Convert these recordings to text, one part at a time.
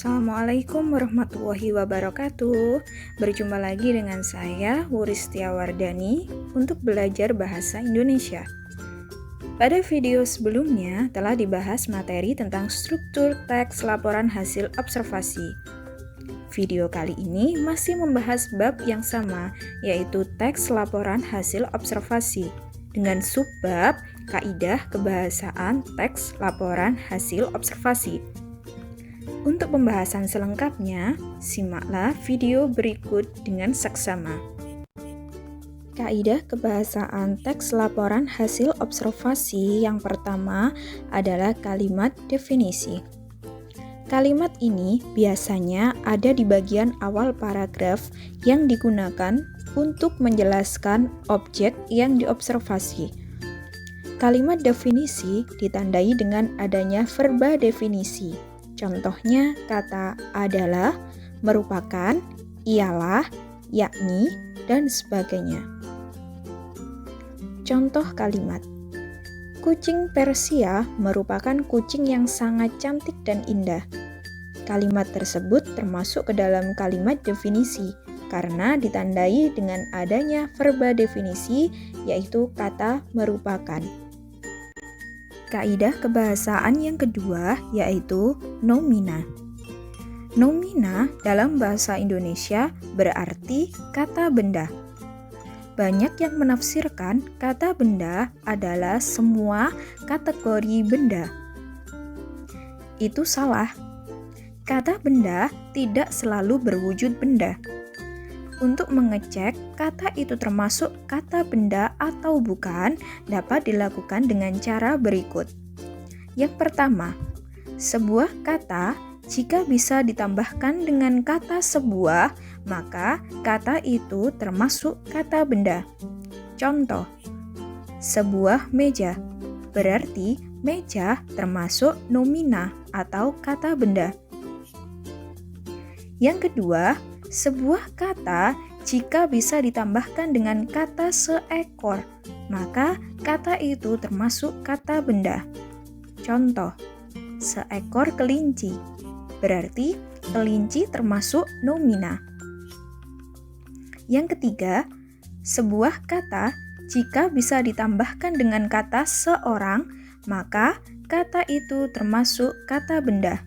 Assalamualaikum warahmatullahi wabarakatuh. Berjumpa lagi dengan saya, Wuristia Wardani, untuk belajar bahasa Indonesia. Pada video sebelumnya telah dibahas materi tentang struktur teks laporan hasil observasi. Video kali ini masih membahas bab yang sama, yaitu teks laporan hasil observasi, dengan subbab kaidah kebahasaan teks laporan hasil observasi. Untuk pembahasan selengkapnya, simaklah video berikut dengan seksama. Kaidah kebahasaan teks laporan hasil observasi yang pertama adalah kalimat definisi. Kalimat ini biasanya ada di bagian awal paragraf yang digunakan untuk menjelaskan objek yang diobservasi. Kalimat definisi ditandai dengan adanya verba definisi. Contohnya kata adalah, merupakan, ialah, yakni, dan sebagainya. Contoh kalimat: kucing Persia merupakan kucing yang sangat cantik dan indah. Kalimat tersebut termasuk ke dalam kalimat definisi karena ditandai dengan adanya verba definisi, yaitu kata merupakan. Kaidah kebahasaan yang kedua yaitu nomina. Nomina dalam bahasa Indonesia berarti kata benda. Banyak yang menafsirkan kata benda adalah semua kategori benda. Itu salah. Kata benda tidak selalu berwujud benda. Untuk mengecek kata itu termasuk kata benda atau bukan dapat dilakukan dengan cara berikut. Yang pertama, sebuah kata jika bisa ditambahkan dengan kata sebuah, maka kata itu termasuk kata benda. Contoh, sebuah meja, berarti meja termasuk nomina atau kata benda. Yang kedua, sebuah kata jika bisa ditambahkan dengan kata seekor, maka kata itu termasuk kata benda. Contoh, seekor kelinci, berarti kelinci termasuk nomina. Yang ketiga, sebuah kata jika bisa ditambahkan dengan kata seorang, maka kata itu termasuk kata benda.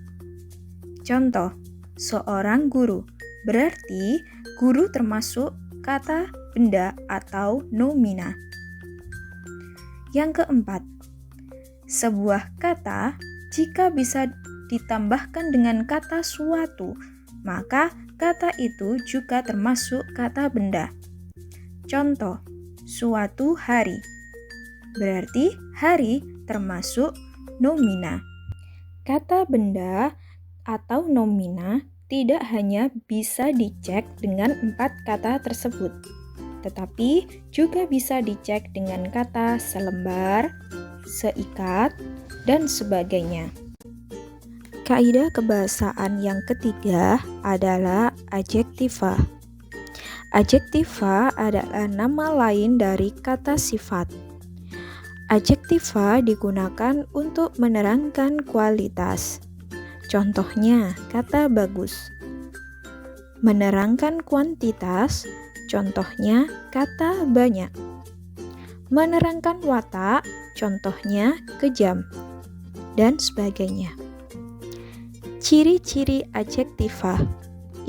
Contoh, seorang guru, berarti guru termasuk kata benda atau nomina. Yang keempat, sebuah kata jika bisa ditambahkan dengan kata suatu, maka kata itu juga termasuk kata benda. Contoh, suatu hari, berarti hari termasuk nomina. Kata benda atau nomina tidak hanya bisa dicek dengan 4 kata tersebut, tetapi juga bisa dicek dengan kata selembar, seikat, dan sebagainya. Kaidah kebahasaan yang ketiga adalah adjektiva. Adjektiva adalah nama lain dari kata sifat. Adjektiva digunakan untuk menerangkan kualitas. Contohnya, kata bagus. Menerangkan kuantitas, contohnya kata banyak. Menerangkan watak, contohnya kejam, dan sebagainya. Ciri-ciri adjektiva.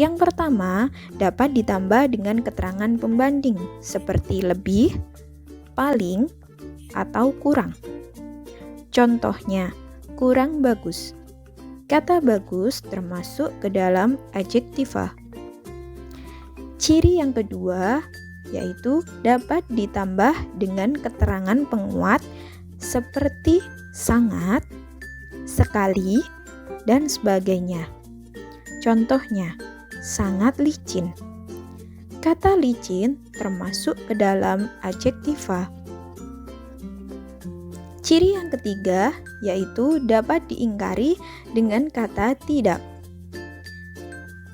Yang pertama, dapat ditambah dengan keterangan pembanding, seperti lebih, paling, atau kurang. Contohnya, kurang bagus. Kata bagus termasuk ke dalam adjektiva. Ciri yang kedua yaitu dapat ditambah dengan keterangan penguat seperti sangat, sekali, dan sebagainya. Contohnya, sangat licin. Kata licin termasuk ke dalam adjektiva. Ciri yang ketiga yaitu dapat diingkari dengan kata tidak.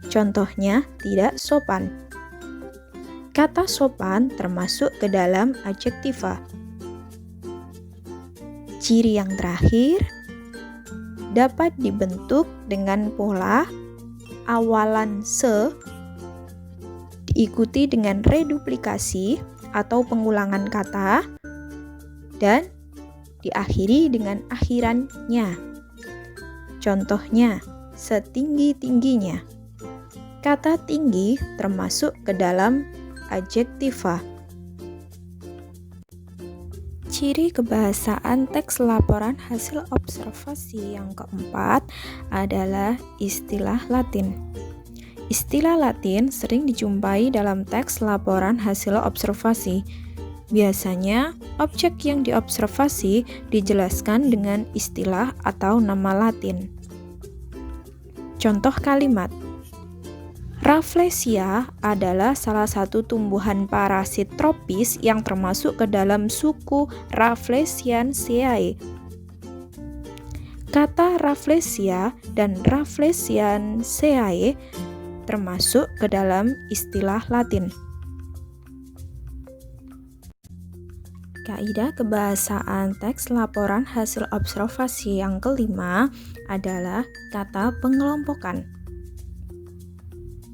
Contohnya, tidak sopan. Kata sopan termasuk ke dalam adjektiva. Ciri yang terakhir dapat dibentuk dengan pola awalan se diikuti dengan reduplikasi atau pengulangan kata dan diakhiri dengan akhirannya. Contohnya, setinggi-tingginya. Kata tinggi termasuk ke dalam adjektiva. Ciri kebahasaan teks laporan hasil observasi yang keempat adalah istilah Latin. Istilah Latin sering dijumpai dalam teks laporan hasil observasi. Biasanya, objek yang diobservasi dijelaskan dengan istilah atau nama Latin. Contoh kalimat: Rafflesia adalah salah satu tumbuhan parasit tropis yang termasuk ke dalam suku Rafflesiaceae. Kata Rafflesia dan Rafflesiaceae termasuk ke dalam istilah Latin. Kaidah kebahasaan teks laporan hasil observasi yang kelima adalah kata pengelompokan.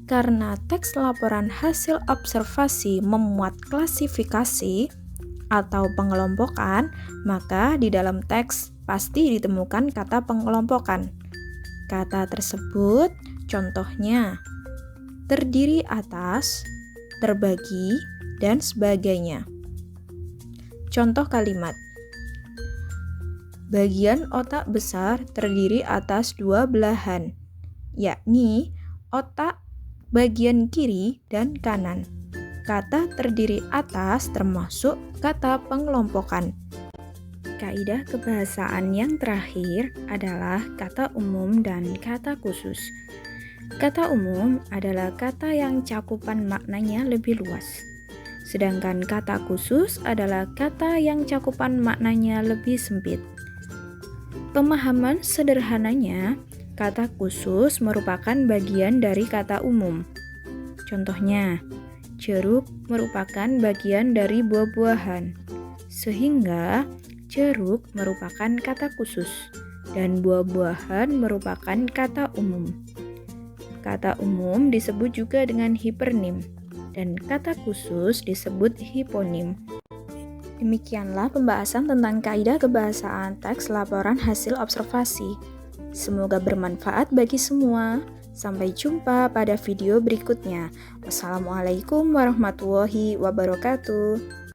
Karena teks laporan hasil observasi memuat klasifikasi atau pengelompokan, maka di dalam teks pasti ditemukan kata pengelompokan. Kata tersebut contohnya terdiri atas, terbagi, dan sebagainya. Contoh kalimat: bagian otak besar terdiri atas dua belahan, yakni otak bagian kiri dan kanan. Kata terdiri atas termasuk kata pengelompokan. Kaidah kebahasaan yang terakhir adalah kata umum dan kata khusus. Kata umum adalah kata yang cakupan maknanya lebih luas. Sedangkan kata khusus adalah kata yang cakupan maknanya lebih sempit. Pemahaman sederhananya, kata khusus merupakan bagian dari kata umum. Contohnya, jeruk merupakan bagian dari buah-buahan, sehingga jeruk merupakan kata khusus dan buah-buahan merupakan kata umum. Kata umum disebut juga dengan hipernim, dan kata khusus disebut hiponim. Demikianlah pembahasan tentang kaidah kebahasaan teks laporan hasil observasi. Semoga bermanfaat bagi semua. Sampai jumpa pada video berikutnya. Wassalamualaikum warahmatullahi wabarakatuh.